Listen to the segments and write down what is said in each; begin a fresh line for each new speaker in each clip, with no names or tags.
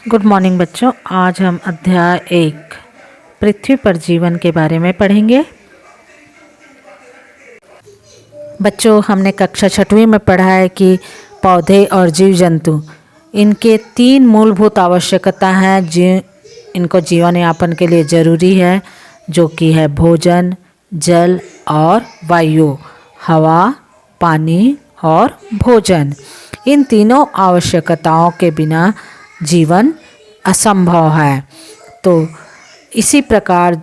Good morning बच्चों। आज हम अध्याय 1 पृथ्वी पर जीवन के बारे में पढ़ेंगे। बच्चों, हमने कक्षा 6वीं में पढ़ा है कि पौधे और जीव जंतु इनके 3 मूलभूत आवश्यकता हैं जो इनको जीवन यापन के लिए ज़रूरी है, जो कि है भोजन, जल और वायु। हवा, पानी और भोजन। इन तीनों आवश्यकताओं के बिना जीवन असंभव है। तो इसी प्रकार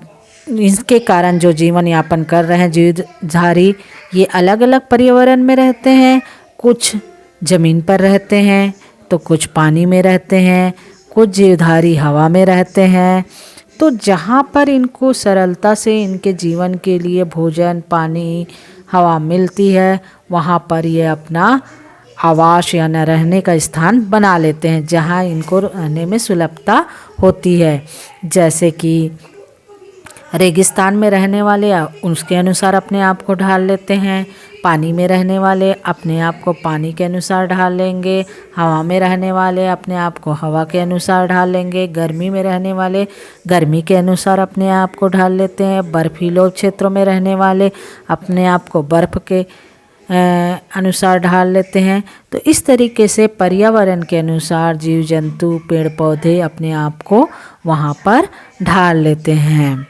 इसके कारण जो जीवन यापन कर रहे हैं जीवधारी, ये अलग अलग पर्यावरण में रहते हैं। कुछ ज़मीन पर रहते हैं तो कुछ पानी में रहते हैं, कुछ जीवधारी हवा में रहते हैं। तो जहाँ पर इनको सरलता से इनके जीवन के लिए भोजन, पानी, हवा मिलती है, वहाँ पर ये अपना आवास या न रहने का स्थान बना लेते हैं, जहाँ इनको रहने में सुलभता होती है। जैसे कि रेगिस्तान में रहने वाले उसके अनुसार अपने आप को ढाल लेते हैं, पानी में रहने वाले अपने आप को पानी के अनुसार ढाल लेंगे, हवा में रहने वाले अपने आप को हवा के अनुसार ढाल लेंगे, गर्मी में रहने वाले गर्मी के अनुसार अपने आप को ढाल लेते हैं, बर्फीले क्षेत्रों में रहने वाले अपने आप को बर्फ़ के अनुसार ढाल लेते हैं। तो इस तरीके से पर्यावरण के अनुसार जीव जंतु, पेड़ पौधे अपने आप को वहाँ पर ढाल लेते हैं।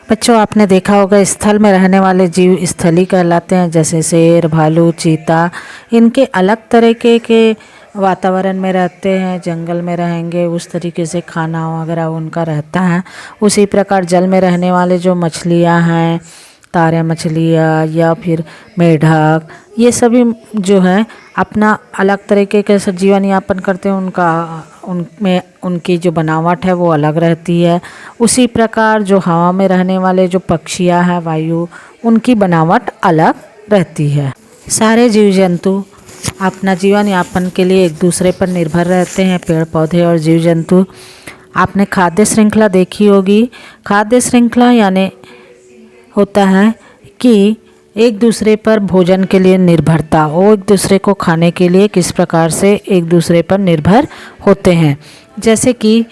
बच्चों, आपने देखा होगा स्थल में रहने वाले जीव स्थली कहलाते हैं, जैसे शेर, भालू, चीता। इनके अलग तरीके के वातावरण में रहते हैं, जंगल में रहेंगे उस तरीके से खाना वगैरह उनका रहता है। उसी प्रकार जल में रहने वाले जो मछलियाँ हैं, तारे मछलियाँ या फिर मेढक, ये सभी जो है अपना अलग तरीके के जीवन यापन करते हैं। उनमें उनकी जो बनावट है वो अलग रहती है। उसी प्रकार जो हवा में रहने वाले जो पक्षियाँ हैं, वायु, उनकी बनावट अलग रहती है। सारे जीव जंतु अपना जीवन यापन के लिए एक दूसरे पर निर्भर रहते हैं, पेड़ पौधे और जीव जंतु। आपने खाद्य श्रृंखला देखी होगी। खाद्य श्रृंखला यानी होता है कि एक दूसरे पर भोजन के लिए निर्भरता, वो एक दूसरे को खाने के लिए किस प्रकार से एक दूसरे पर निर्भर होते हैं। जैसे कि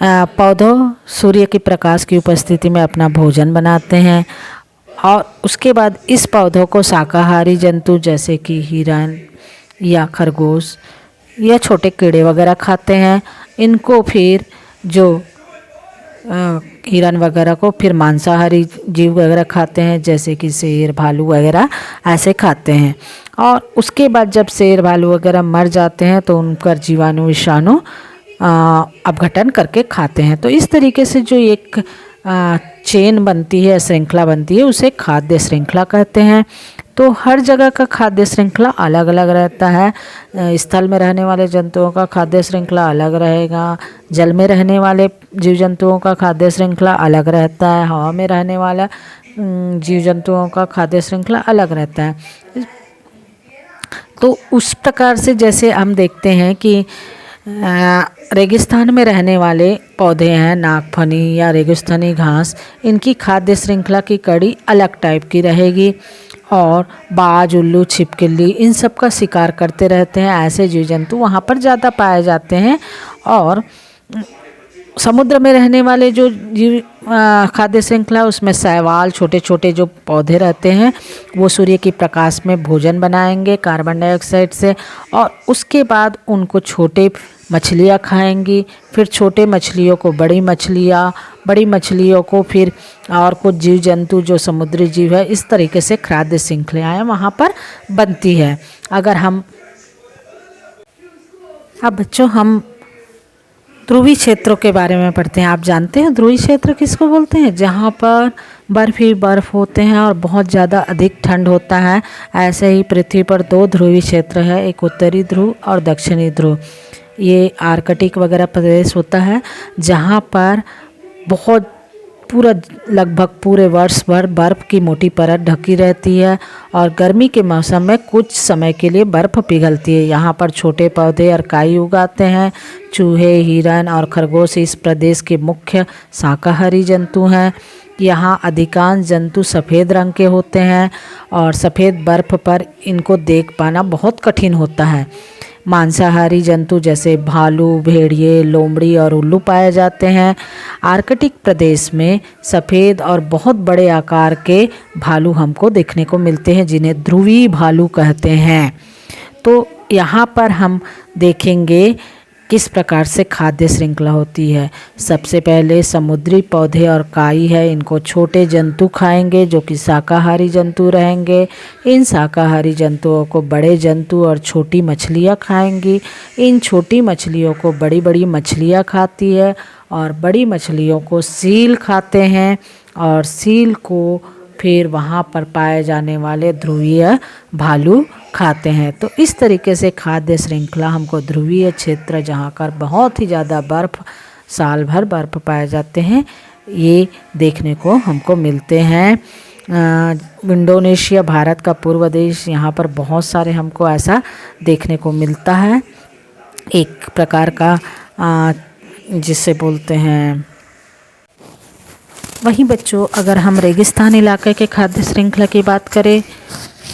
पौधों सूर्य के प्रकाश की उपस्थिति में अपना भोजन बनाते हैं और उसके बाद इस पौधों को शाकाहारी जंतु जैसे कि हिरण या खरगोश या छोटे कीड़े वगैरह खाते हैं। इनको फिर जो हिरण वगैरह को फिर मांसाहारी जीव वगैरह खाते हैं, जैसे कि शेर, भालू वगैरह ऐसे खाते हैं। और उसके बाद जब शेर, भालू वगैरह मर जाते हैं तो उनका जीवाणु विषाणु अपघटन करके खाते हैं। तो इस तरीके से जो एक चेन बनती है, श्रृंखला बनती है, उसे खाद्य श्रृंखला कहते हैं। तो हर जगह का खाद्य श्रृंखला अलग अलग रहता है। स्थल में रहने वाले जंतुओं का खाद्य श्रृंखला अलग रहेगा, जल में रहने वाले जीव जंतुओं का खाद्य श्रृंखला अलग रहता है, हवा में रहने वाला जीव जंतुओं का खाद्य श्रृंखला अलग रहता है। तो उस प्रकार से जैसे हम देखते हैं कि रेगिस्तान में रहने वाले पौधे हैं, नागफनी या रेगिस्तानी घास, इनकी खाद्य श्रृंखला की कड़ी अलग टाइप की रहेगी। और बाज, उल्लू, छिपकली इन सब का शिकार करते रहते हैं। ऐसे जीव जंतु वहाँ पर ज़्यादा पाए जाते हैं। और समुद्र में रहने वाले जो जीव खाद्य श्रृंखला, उसमें शैवाल, छोटे छोटे जो पौधे रहते हैं, वो सूर्य की प्रकाश में भोजन बनाएंगे कार्बन डाइऑक्साइड से, और उसके बाद उनको छोटे मछलियाँ खाएंगी। फिर छोटे मछलियों को बड़ी मछलियाँ, बड़ी मछलियों को फिर और कुछ जीव जंतु जो समुद्री जीव है, इस तरीके से खाद्य श्रृंखलाएँ वहाँ पर बनती है। अगर हम अब बच्चों हम ध्रुवीय क्षेत्रों के बारे में पढ़ते हैं। आप जानते हैं ध्रुवीय क्षेत्र किसको बोलते हैं? जहाँ पर बर्फ़ ही बर्फ़ होते हैं और बहुत ज़्यादा अधिक ठंड होता है। ऐसे ही पृथ्वी पर 2 ध्रुवीय क्षेत्र है, एक उत्तरी ध्रुव और दक्षिणी ध्रुव। ये आर्कटिक वगैरह प्रदेश होता है, जहाँ पर बहुत पूरा लगभग पूरे वर्ष भर बर्फ़ की मोटी परत ढकी रहती है और गर्मी के मौसम में कुछ समय के लिए बर्फ़ पिघलती है। यहाँ पर छोटे पौधे और काई उगाते हैं। चूहे, हिरण और खरगोश इस प्रदेश के मुख्य शाकाहारी जंतु हैं। यहाँ अधिकांश जंतु सफ़ेद रंग के होते हैं और सफ़ेद बर्फ़ पर इनको देख पाना बहुत कठिन होता है। मांसाहारी जंतु जैसे भालू, भेड़िए, लोमड़ी और उल्लू पाए जाते हैं। आर्कटिक प्रदेश में सफ़ेद और बहुत बड़े आकार के भालू हमको देखने को मिलते हैं, जिन्हें ध्रुवीय भालू कहते हैं। तो यहाँ पर हम देखेंगे किस प्रकार से खाद्य श्रृंखला होती है। सबसे पहले समुद्री पौधे और काई है, इनको छोटे जंतु खाएंगे जो कि शाकाहारी जंतु रहेंगे। इन शाकाहारी जंतुओं को बड़े जंतु और छोटी मछलियाँ खाएंगी। इन छोटी मछलियों को बड़ी बड़ी मछलियाँ खाती है और बड़ी मछलियों को सील खाते हैं और सील को फिर वहाँ पर पाए जाने वाले ध्रुवीय भालू खाते हैं। तो इस तरीके से खाद्य श्रृंखला हमको ध्रुवीय क्षेत्र जहाँ पर बहुत ही ज़्यादा बर्फ़, साल भर बर्फ़ पाए जाते हैं, ये देखने को हमको मिलते हैं। इंडोनेशिया भारत का पूर्व देश, यहाँ पर बहुत सारे हमको ऐसा देखने को मिलता है। एक प्रकार का जिसे बोलते हैं। वहीं बच्चों, अगर हम रेगिस्तान इलाके के खाद्य श्रृंखला की बात करें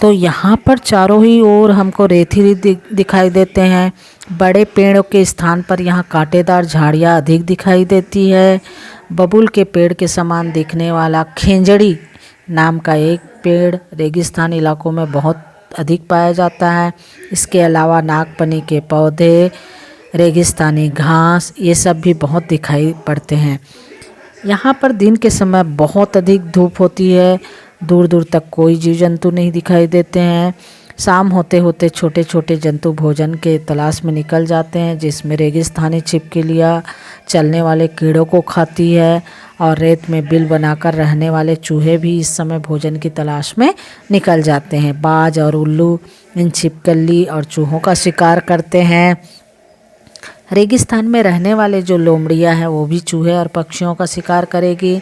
तो यहाँ पर चारों ही ओर हमको रेतीली दिखाई देते हैं। बड़े पेड़ों के स्थान पर यहाँ कांटेदार झाड़ियाँ अधिक दिखाई देती है। बबूल के पेड़ के समान दिखने वाला खेंजड़ी नाम का एक पेड़ रेगिस्तान इलाकों में बहुत अधिक पाया जाता है। इसके अलावा नागपनी के पौधे, रेगिस्तानी घास, ये सब भी बहुत दिखाई पड़ते हैं। यहाँ पर दिन के समय बहुत अधिक धूप होती है, दूर दूर तक कोई जीव जंतु नहीं दिखाई देते हैं। शाम होते होते छोटे छोटे जंतु भोजन के तलाश में निकल जाते हैं, जिसमें रेगिस्तानी छिपकलियाँ चलने वाले कीड़ों को खाती है और रेत में बिल बनाकर रहने वाले चूहे भी इस समय भोजन की तलाश में निकल जाते हैं। बाज और उल्लू इन छिपकली और चूहों का शिकार करते हैं। रेगिस्तान में रहने वाले जो लोमड़ियाँ हैं वो भी चूहे और पक्षियों का शिकार करेगी।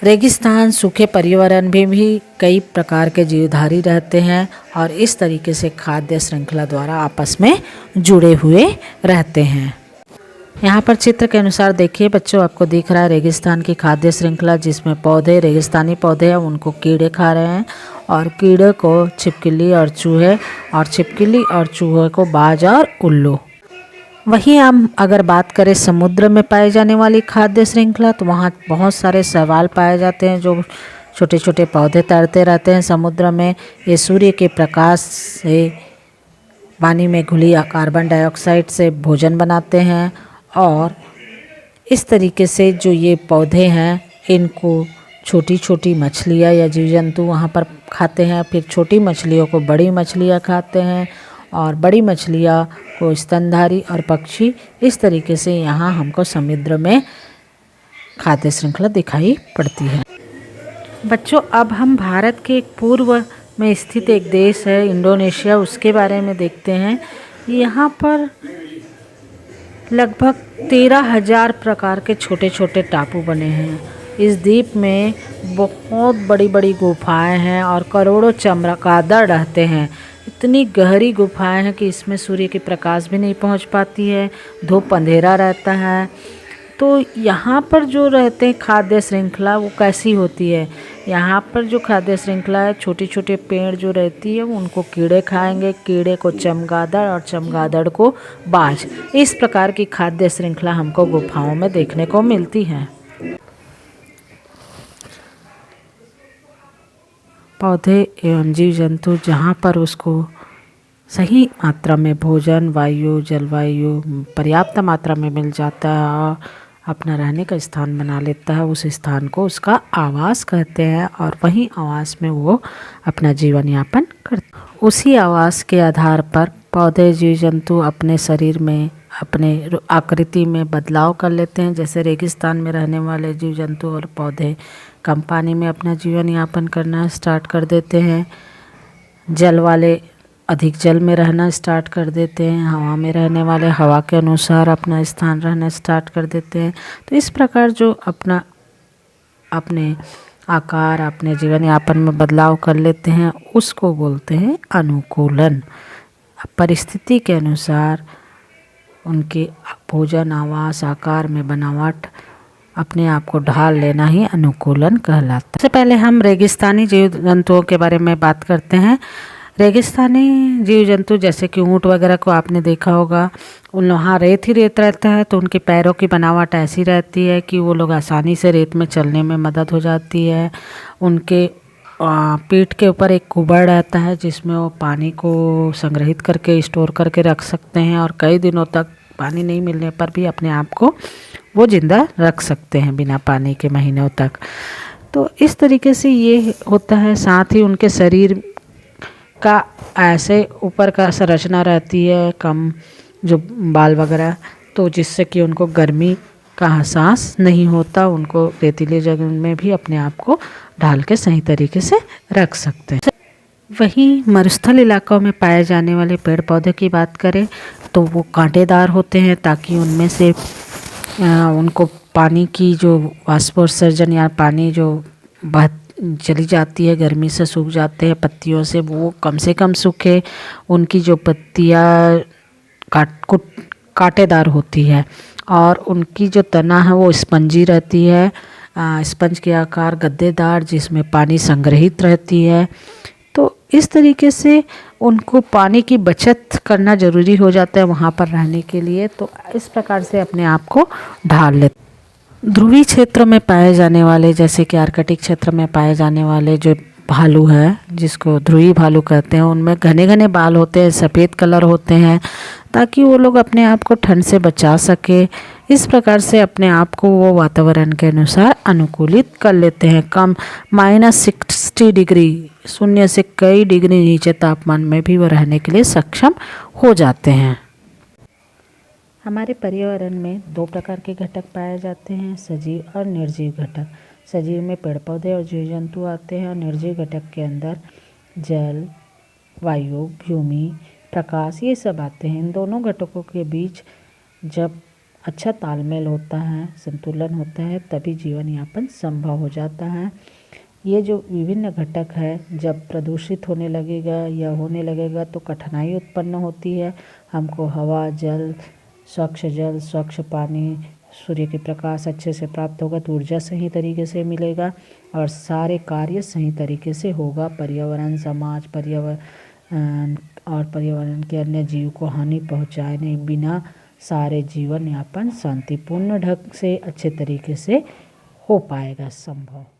रेगिस्तान सूखे पर्यावरण में भी कई प्रकार के जीवधारी रहते हैं और इस तरीके से खाद्य श्रृंखला द्वारा आपस में जुड़े हुए रहते हैं। यहाँ पर चित्र के अनुसार देखिए बच्चों, आपको दिख रहा है रेगिस्तान की खाद्य श्रृंखला, जिसमें पौधे, रेगिस्तानी पौधे हैं, उनको कीड़े खा रहे हैं और कीड़े को छिपकली और चूहे और छिपकली और चूहे को बाज और उल्लू। वहीं हम अगर बात करें समुद्र में पाए जाने वाली खाद्य श्रृंखला, तो वहाँ बहुत सारे शैवाल पाए जाते हैं जो छोटे छोटे पौधे तैरते रहते हैं समुद्र में। ये सूर्य के प्रकाश से पानी में घुली कार्बन डाइऑक्साइड से भोजन बनाते हैं और इस तरीके से जो ये पौधे हैं इनको छोटी छोटी मछलियाँ या जीव जंतु वहाँ पर खाते हैं। फिर छोटी मछलियों को बड़ी मछलियाँ खाते हैं और बड़ी मछलियाँ को स्तनधारी और पक्षी। इस तरीके से यहाँ हमको समुद्र में खाद्य श्रृंखला दिखाई पड़ती है। बच्चों, अब हम भारत के एक पूर्व में स्थित एक देश है इंडोनेशिया, उसके बारे में देखते हैं। यहाँ पर लगभग 13,000 प्रकार के छोटे छोटे टापू बने हैं। इस द्वीप में बहुत बड़ी बड़ी गुफाएं हैं और करोड़ों चमगादड़ रहते हैं। इतनी गहरी गुफाएं हैं कि इसमें सूर्य की प्रकाश भी नहीं पहुंच पाती है, धूप अंधेरा रहता है। तो यहाँ पर जो रहते हैं खाद्य श्रृंखला वो कैसी होती है। यहाँ पर जो खाद्य श्रृंखला है, छोटे छोटे पेड़ जो रहती है उनको कीड़े खाएंगे, कीड़े को चमगादड़ और चमगादड़ को बाज। इस प्रकार की खाद्य श्रृंखला हमको गुफाओं में देखने को मिलती है। पौधे एवं जीव जंतु जहाँ पर उसको सही मात्रा में भोजन, वायु, जलवायु पर्याप्त मात्रा में मिल जाता है और अपना रहने का स्थान बना लेता है, उस स्थान को उसका आवास कहते हैं और वहीं आवास में वो अपना जीवन यापन करते हैं। उसी आवास के आधार पर पौधे, जीव जंतु अपने शरीर में, अपने आकृति में बदलाव कर लेते हैं। जैसे रेगिस्तान में रहने वाले जीव जंतु और पौधे कम पानी में अपना जीवन यापन करना स्टार्ट कर देते हैं। जल वाले अधिक जल में रहना स्टार्ट कर देते हैं। हवा में रहने वाले हवा के अनुसार अपना स्थान रहना स्टार्ट कर देते हैं। तो इस प्रकार जो अपने आकार, अपने जीवन यापन में बदलाव कर लेते हैं उसको बोलते हैं अनुकूलन। परिस्थिति के अनुसार उनके भोजन, आवास, आकार में बनावट अपने आप को ढाल लेना ही अनुकूलन कहलाता है। सबसे पहले हम रेगिस्तानी जीव जंतुओं के बारे में बात करते हैं। रेगिस्तानी जीव जंतु जैसे कि ऊँट वगैरह को आपने देखा होगा, उन वहाँ रेत ही रेत रहता है, तो उनके पैरों की बनावट ऐसी रहती है कि वो लोग आसानी से रेत में चलने में मदद हो जाती है। उनके पीठ के ऊपर एक कुबड़ रहता है जिसमें वो पानी को संग्रहित करके स्टोर करके रख सकते हैं, और कई दिनों तक पानी नहीं मिलने पर भी अपने आप को वो ज़िंदा रख सकते हैं बिना पानी के महीनों तक। तो इस तरीके से ये होता है। साथ ही उनके शरीर का ऐसे ऊपर का संरचना रहती है कम, जो बाल वगैरह, तो जिससे कि उनको गर्मी का एहसास नहीं होता। उनको रेतीली जगह में भी अपने आप को ढाल के सही तरीके से रख सकते हैं। वहीं मरुस्थल इलाकों में पाए जाने वाले पेड़ पौधे की बात करें तो वो कांटेदार होते हैं, ताकि उनमें से उनको पानी की जो वाष्पोत्सर्जन या पानी जो बह चली जाती है, गर्मी से सूख जाते हैं पत्तियों से कम सूखे। उनकी जो पत्तियाँ कांटेदार होती है, और उनकी जो तना है वो स्पंजी रहती है, स्पंज के आकार, गद्देदार, जिसमें पानी संग्रहित रहती है। तो इस तरीके से उनको पानी की बचत करना ज़रूरी हो जाता है वहाँ पर रहने के लिए। तो इस प्रकार से अपने आप को ढाल लेते। ध्रुवीय क्षेत्र में पाए जाने वाले, जैसे कि आर्कटिक क्षेत्र में पाए जाने वाले जो भालू है, जिसको ध्रुवीय भालू कहते हैं, उनमें घने घने बाल होते हैं, सफ़ेद कलर होते हैं, ताकि वो लोग अपने आप को ठंड से बचा सके। इस प्रकार से अपने आप को वो वातावरण के अनुसार अनुकूलित कर लेते हैं। कम -60 डिग्री, 0 से कई डिग्री नीचे तापमान में भी वो रहने के लिए सक्षम हो जाते हैं। हमारे पर्यावरण में 2 प्रकार के घटक पाए जाते हैं, सजीव और निर्जीव घटक। सजीव में पेड़ पौधे और जीव जंतु आते हैं, और निर्जीव घटक के अंदर जल, वायु, भूमि, प्रकाश, ये सब आते हैं। इन दोनों घटकों के बीच जब अच्छा तालमेल होता है, संतुलन होता है, तभी जीवन यापन संभव हो जाता है। ये जो विभिन्न घटक है, जब प्रदूषित होने लगेगा तो कठिनाई उत्पन्न होती है। हमको हवा, जल, स्वच्छ पानी, सूर्य के प्रकाश अच्छे से प्राप्त होगा, तो ऊर्जा सही तरीके से मिलेगा और सारे कार्य सही तरीके से होगा। पर्यावरण, समाज, पर्यावरण के अन्य जीव को हानि पहुँचाने बिना सारे जीवन यापन शांतिपूर्ण ढंग से अच्छे तरीके से हो पाएगा संभव।